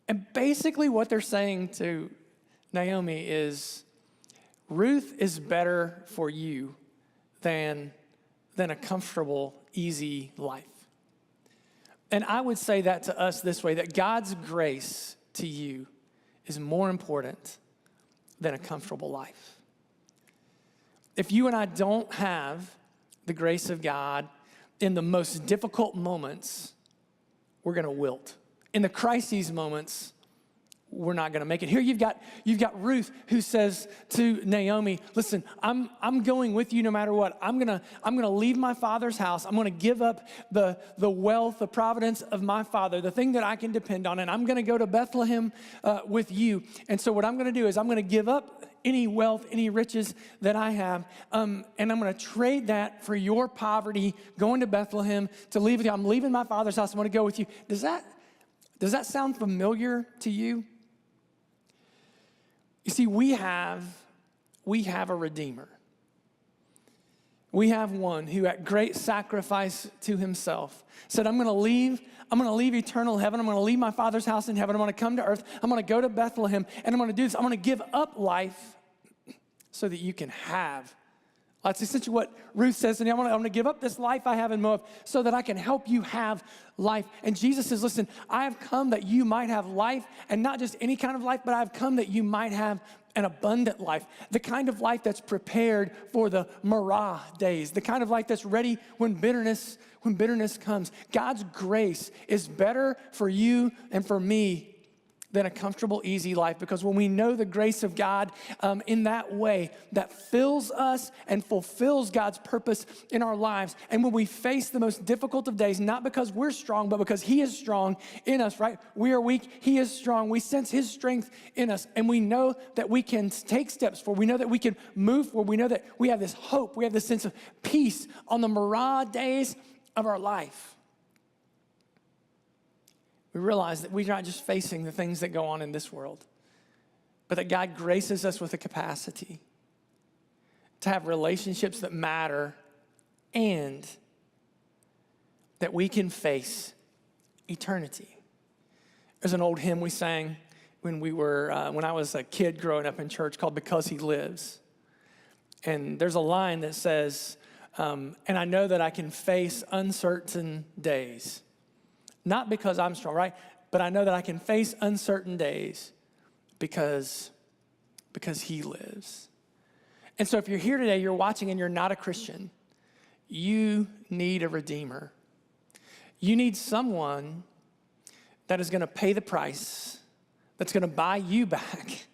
And basically what they're saying to Naomi is, Ruth is better for you than a comfortable, easy life. And I would say that to us this way, that God's grace to you is more important than a comfortable life. If you and I don't have the grace of God in the most difficult moments, we're going to wilt. In the crises moments, we're not going to make it. Here you've got Ruth who says to Naomi, listen, I'm going with you no matter what. I'm going to leave my father's house. I'm going to give up the wealth, the providence of my father, the thing that I can depend on, and I'm going to go to Bethlehem with you. And so what I'm going to do is I'm going to give up any wealth, any riches that I have, and I'm going to trade that for your poverty, going to Bethlehem to leave with you. I'm leaving my father's house. I'm going to go with you. Does that sound familiar to you? You see, we have a Redeemer. We have one who at great sacrifice to himself said, I'm going to leave eternal heaven. I'm going to leave my father's house in heaven. I'm going to come to earth. I'm going to go to Bethlehem, and I'm going to do this. I'm going to give up life so that you can have. That's essentially what Ruth says. And I'm going to give up this life I have in Moab so that I can help you have life. And Jesus says, listen, I have come that you might have life, and not just any kind of life, but I have come that you might have an abundant life, the kind of life that's prepared for the Marah days, the kind of life that's ready when bitterness comes. God's grace is better for you and for me than a comfortable, easy life, because when we know the grace of God in that way, that fills us and fulfills God's purpose in our lives. And when we face the most difficult of days, not because we're strong, but because He is strong in us, right? We are weak, He is strong. We sense His strength in us, and we know that we can take steps forward. We know that we can move forward. We know that we have this hope. We have this sense of peace on the Marah days of our life. We realize that we're not just facing the things that go on in this world, but that God graces us with a capacity to have relationships that matter, and that we can face eternity. There's an old hymn we sang when I was a kid growing up in church called "Because He Lives." And there's a line that says, and I know that I can face uncertain days. Not because I'm strong, right? But I know that I can face uncertain days because He lives. And so if you're here today, you're watching and you're not a Christian, you need a Redeemer. You need someone that is going to pay the price, that's going to buy you back.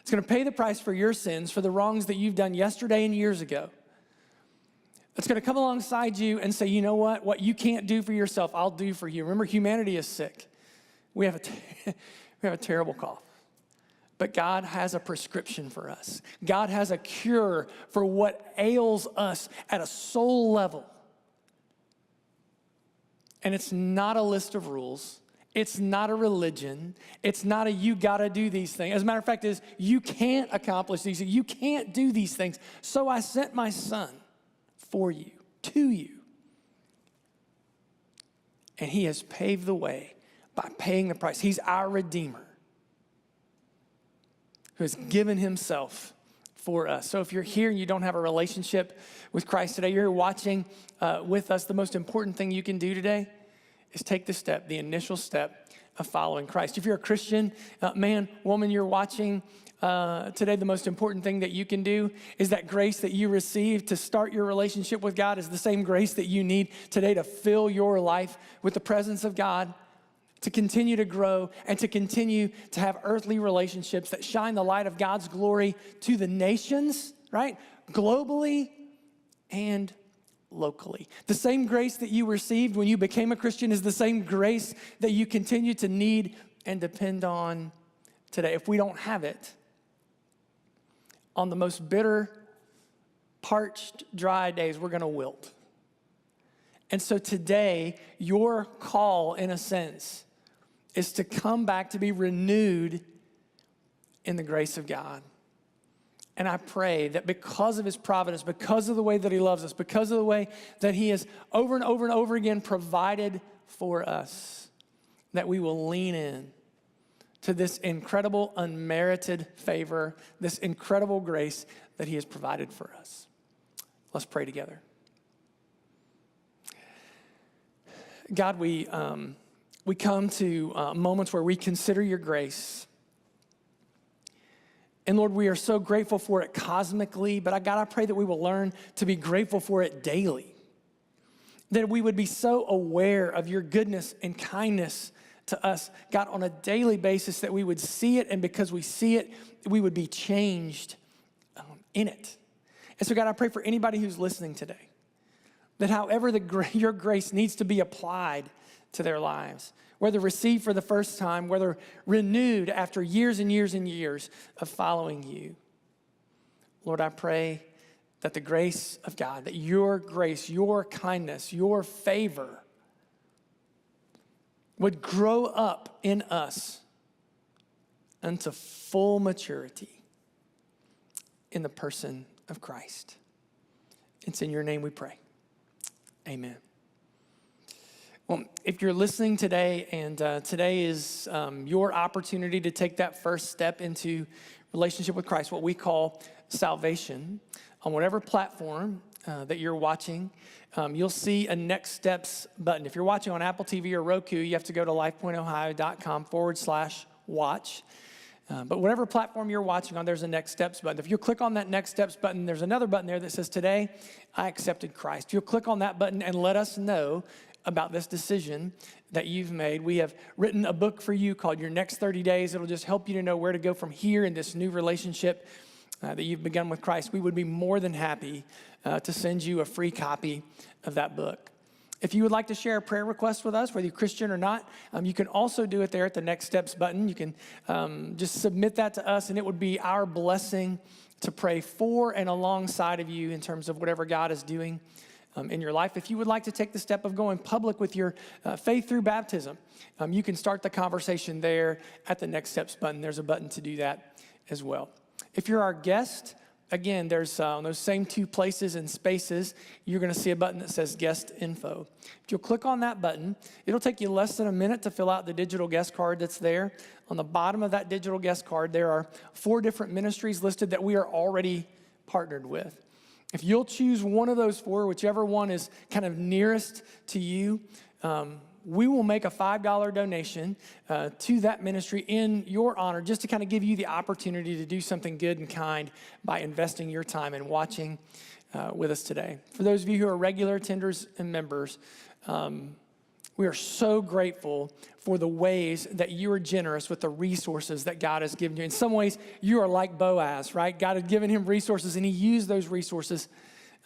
It's going to pay the price for your sins, for the wrongs that you've done yesterday and years ago. That's going to come alongside you and say, you know what you can't do for yourself, I'll do for you. Remember, humanity is sick. We have a terrible cough. But God has a prescription for us. God has a cure for what ails us at a soul level. And it's not a list of rules. It's not a religion. It's not a you gotta do these things. As a matter of fact, is you can't accomplish these things. You can't do these things. So I sent my son for you, to you. And He has paved the way by paying the price. He's our Redeemer who has given Himself for us. So if you're here and you don't have a relationship with Christ today, you're watching with us, the most important thing you can do today is take the step, the initial step of following Christ. If you're a Christian, man, woman, you're watching today, the most important thing that you can do is that grace that you receive to start your relationship with God is the same grace that you need today to fill your life with the presence of God. to continue to grow, and to continue to have earthly relationships that shine the light of God's glory to the nations, right? Globally and locally. The same grace that you received when you became a Christian is the same grace that you continue to need and depend on today. If we don't have it, on the most bitter, parched, dry days, we're going to wilt. And so today, your call, in a sense, is to come back to be renewed in the grace of God. And I pray that because of his providence, because of the way that he loves us, because of the way that he has over and over and over again provided for us, that we will lean in to this incredible unmerited favor, this incredible grace that he has provided for us. Let's pray together. God, we come to moments where we consider your grace. And Lord, we are so grateful for it cosmically, but God, I pray that we will learn to be grateful for it daily. That we would be so aware of your goodness and kindness to us, God, on a daily basis, that we would see it, and because we see it, we would be changed in it. And so God, I pray for anybody who's listening today, that however your grace needs to be applied to their lives, whether received for the first time, whether renewed after years and years and years of following you. Lord, I pray that the grace of God, that your grace, your kindness, your favor would grow up in us unto full maturity in the person of Christ. It's in your name we pray. Amen. Well, if you're listening today, and today is your opportunity to take that first step into relationship with Christ, what we call salvation, on whatever platform that you're watching, you'll see a Next Steps button. If you're watching on Apple TV or Roku, you have to go to lifepointohio.com/watch. But whatever platform you're watching on, there's a Next Steps button. If you click on that Next Steps button, there's another button there that says, Today, I accepted Christ. You'll click on that button and let us know about this decision that you've made. We have written a book for you called Your Next 30 Days. It'll just help you to know where to go from here in this new relationship that you've begun with Christ. We would be more than happy to send you a free copy of that book. If you would like to share a prayer request with us, whether you're Christian or not, you can also do it there at the Next Steps button. You can just submit that to us, and it would be our blessing to pray for and alongside of you in terms of whatever God is doing in your life. If you would like to take the step of going public with your faith through baptism, you can start the conversation there at the Next Steps button. There's a button to do that as well. If you're our guest, again, there's on those same two places and spaces, you're going to see a button that says Guest Info. If you'll click on that button, it'll take you less than a minute to fill out the digital guest card that's there. On the bottom of that digital guest card, there are 4 different ministries listed that we are already partnered with. If you'll choose one of those 4, whichever one is kind of nearest to you, we will make a $5 donation to that ministry in your honor, just to kind of give you the opportunity to do something good and kind by investing your time and watching with us today. For those of you who are regular attenders and members, we are so grateful for the ways that you are generous with the resources that God has given you. In some ways, you are like Boaz, right? God had given him resources, and he used those resources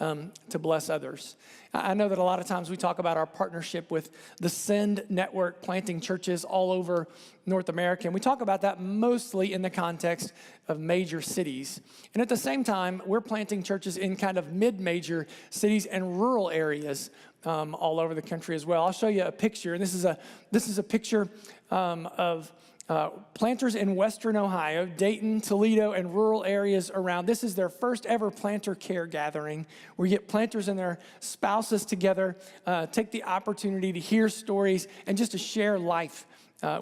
to bless others. I know that a lot of times we talk about our partnership with the Send Network, planting churches all over North America, and we talk about that mostly in the context of major cities. And at the same time, we're planting churches in kind of mid-major cities and rural areas all over the country as well. I'll show you a picture, and this is a picture of planters in Western Ohio, Dayton, Toledo, and rural areas around. This is their first ever planter care gathering, where you get planters and their spouses together, take the opportunity to hear stories and just to share life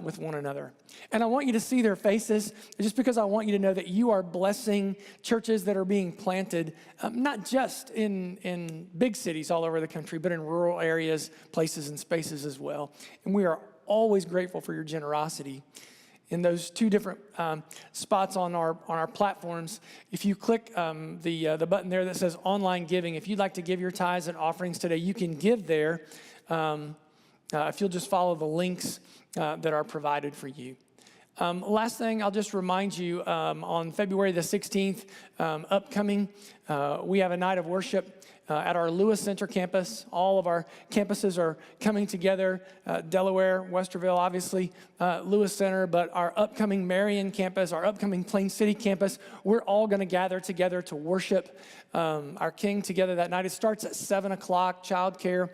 with one another. And I want you to see their faces, just because I want you to know that you are blessing churches that are being planted, not just in big cities all over the country, but in rural areas, places, and spaces as well. And we are always grateful for your generosity. In those 2 different spots on our platforms, if you click the button there that says Online Giving, if you'd like to give your tithes and offerings today, you can give there. if you'll just follow the links that are provided for you. Last thing, I'll just remind you, on February the 16th, upcoming, we have a night of worship at our Lewis Center campus. All of our campuses are coming together, Delaware, Westerville, obviously, Lewis Center, but our upcoming Marion campus, our upcoming Plain City campus, we're all going to gather together to worship our King together that night. It starts at 7 o'clock. Childcare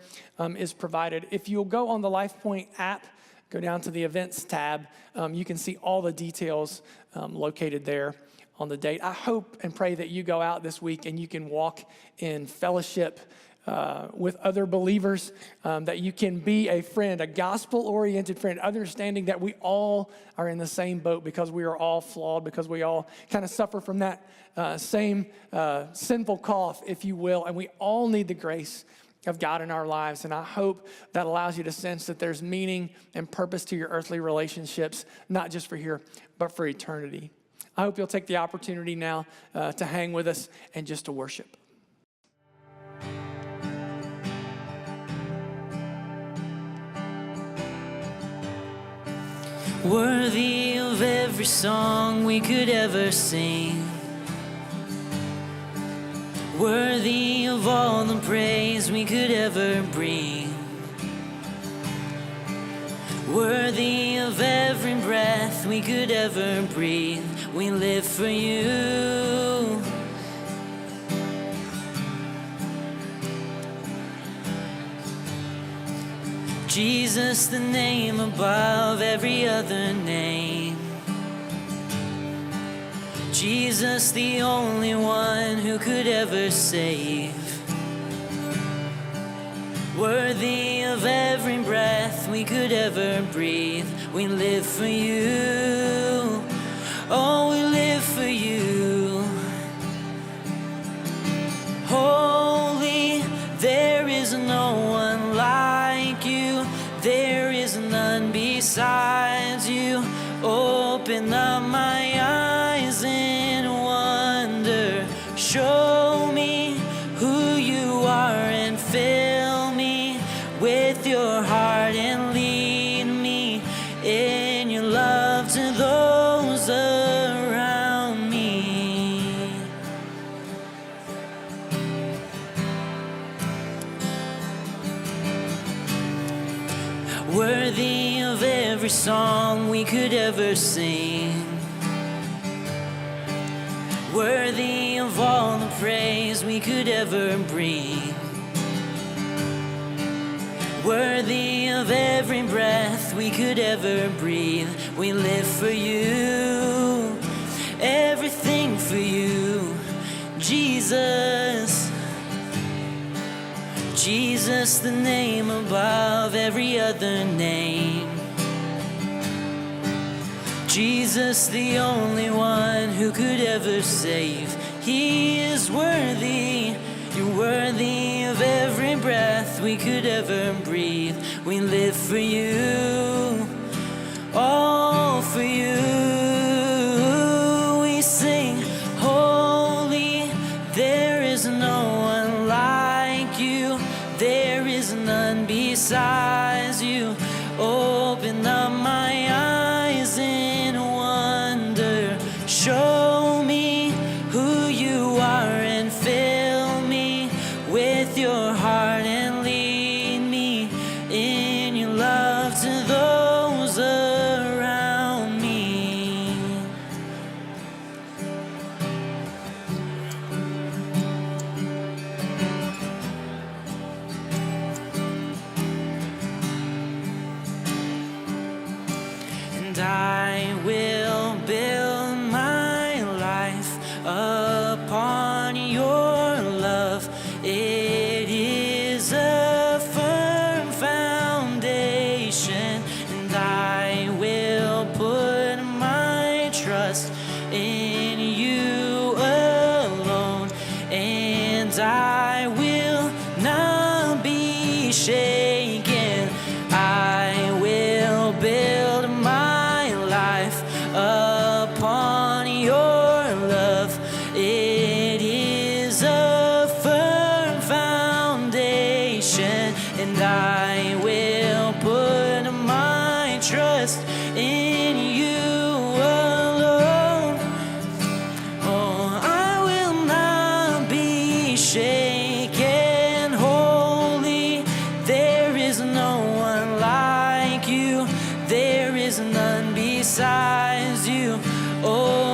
is provided. If you'll go on the Lifepoint app, go down to the events tab, you can see all the details located there on the date. I hope and pray that you go out this week and you can walk in fellowship with other believers, that you can be a friend, a gospel-oriented friend, understanding that we all are in the same boat because we are all flawed, because we all kind of suffer from that same sinful cough, if you will, and we all need the grace of God in our lives. And I hope that allows you to sense that there's meaning and purpose to your earthly relationships, not just for here, but for eternity. I hope you'll take the opportunity now to hang with us and just to worship. Worthy of every song we could ever sing, worthy of all the praise we could ever bring, worthy of every breath we could ever breathe. We live for you. Jesus, the name above every other name. Jesus, the only one who could ever save. Worthy of every breath we could ever breathe. We live for you. Oh, we live for you. Holy, there is no one like you. There is none besides you. Open up my eyes in wonder. Show me who you are and fill me with your heart and lead me in your love to those around me. Worthy of every song we could ever sing, worthy of all the praise we could ever bring, worthy of every breath we could ever breathe. We live for you, everything for you, Jesus. Jesus, the name above every other name. Jesus, the only one who could ever save. He is worthy. You're worthy of every breath we could ever breathe. We live for you, all for you. We sing, holy, there is no one like you. There is none besides you. Open up my eyes in wonder. Show me who you are and fill me with your heart and lead me in your love to those around me. And I will build my life upon your love. It is a firm foundation, and I will put my trust in you alone, and I will not be shaken. I will build my life upon your love. It is a firm foundation, and I will put is none besides you. Oh,